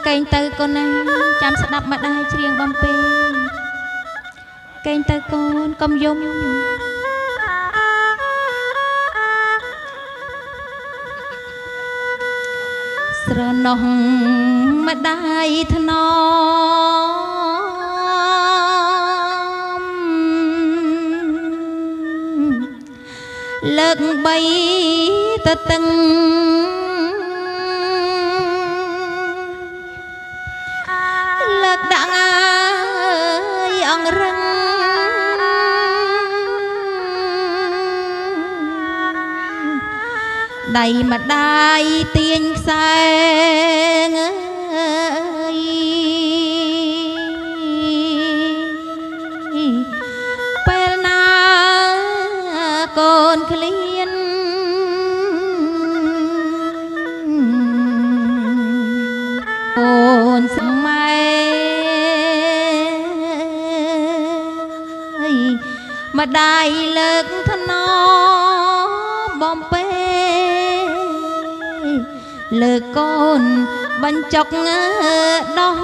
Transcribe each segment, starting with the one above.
កេងទៅកូនណាចាំស្ដាប់ម្ដាយច្រៀងបំពេកេងទៅកូនកុំយំស្រណោះម្ដាយថ្នមលើកបីតតឹងលើកដាក់អើយអង្រឹងដៃម្ដាយទាញខ្សែពេលណាកូនឃ្លានអូនសម័យម្ដាយលើកថ្នមបំពេលើកូនបញ្ចុកដោះ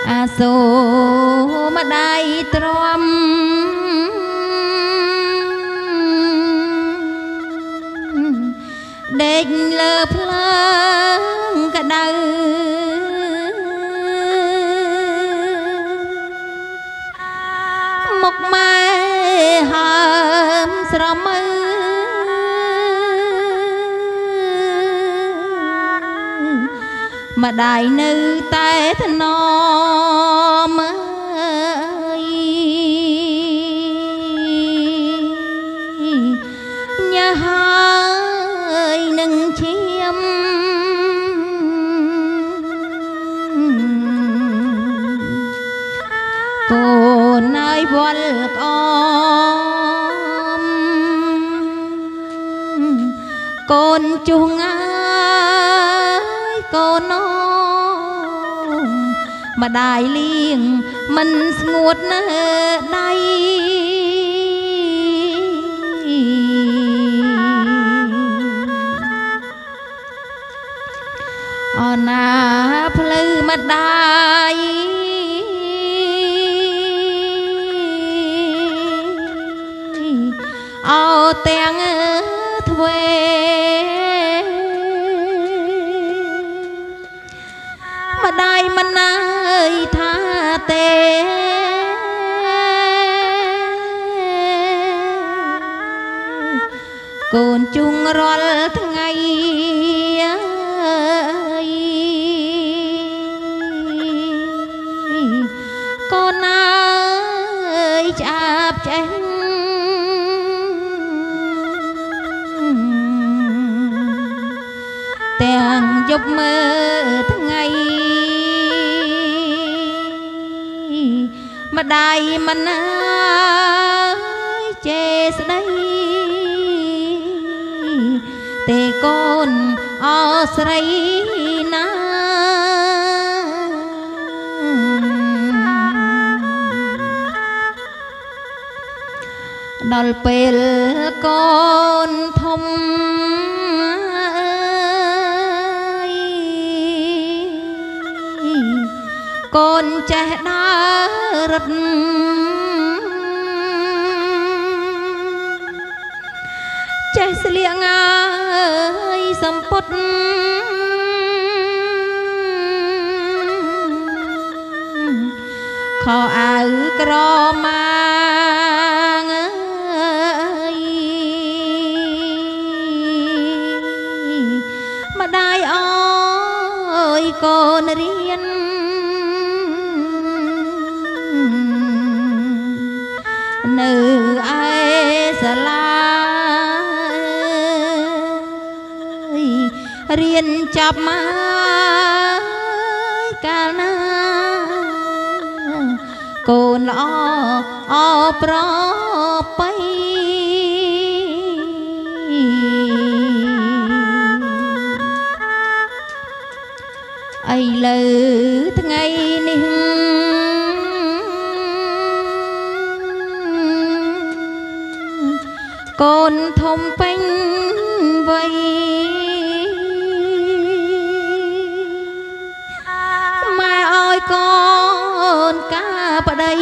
អាសូរម្ដាយទ្រាំដេកលើភ្លើងក្តៅមុខម៉ែហើមស្រមើម្ដាយនៅតែថ្នមញ៉ាហើយនឹងឈាមកូនហើយវល់ក្អមកូនជួងអើយកូននម្ដាយលៀងមិនស្ងួតនៅដៃអណាផ្លូវម្ដាយអោទាំងទ្វេម្ដាយមិនអើយថាទេកូនជុងរាល់ថ្ងៃកូនអើយឆ្អាបឆ្អេះទាំងយប់មើលថ្ងៃម្ដាយមិនអើយចេស្ដីទេកូនអស្រីណាដល់ពេលកូនធំកូនចេះដើររត់ចេះស្លៀកអើយសំពត់ខោអាវក្រម៉ាងម្ដាយអើយកូនរៀននៅឯសាលារៀនចាប់មកកាលណាកូនល្អអប្រពៃឥឡូវថ្ងៃនេះ កូនធំពេញវ័យម៉ែឲ្យកូនកាប្តី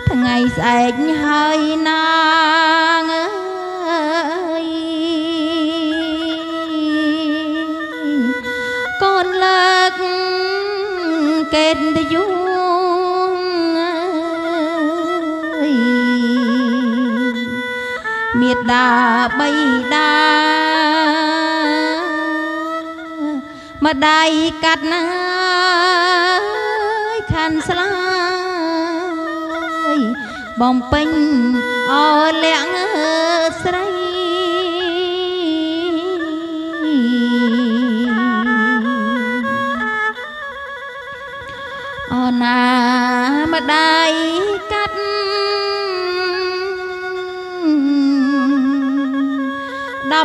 ថ្ងៃស្អែកហើយណាងអើយកូនលើកកេតយូមេដាបៃតាម្ដាយកាត់ណាយខាន់ស្លាយបំពេញអលាក់ស្រីអណាម្ដាយកាត់19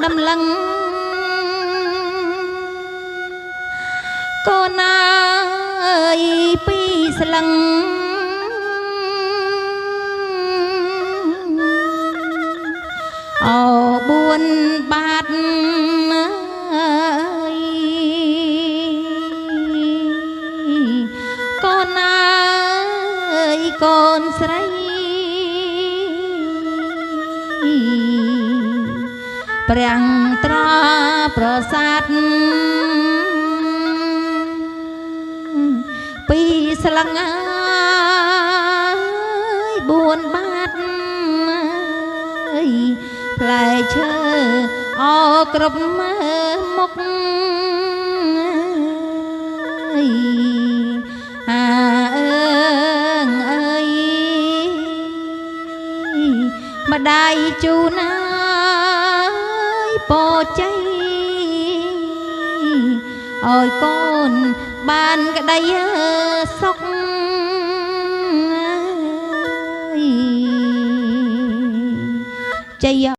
ដំឡឹងកូនអើយពីស្លឹងអ4បាតកូនអើយកូនស្រីប្រាំងត្រាប្រសាទពីស្លឹងអើយ4បាតផ្លែឈើអគ្រប់មុខអាអើងអើយម្ដាយជូនពោជ័យឲ្យកូនបានក្តីសុខជ័យ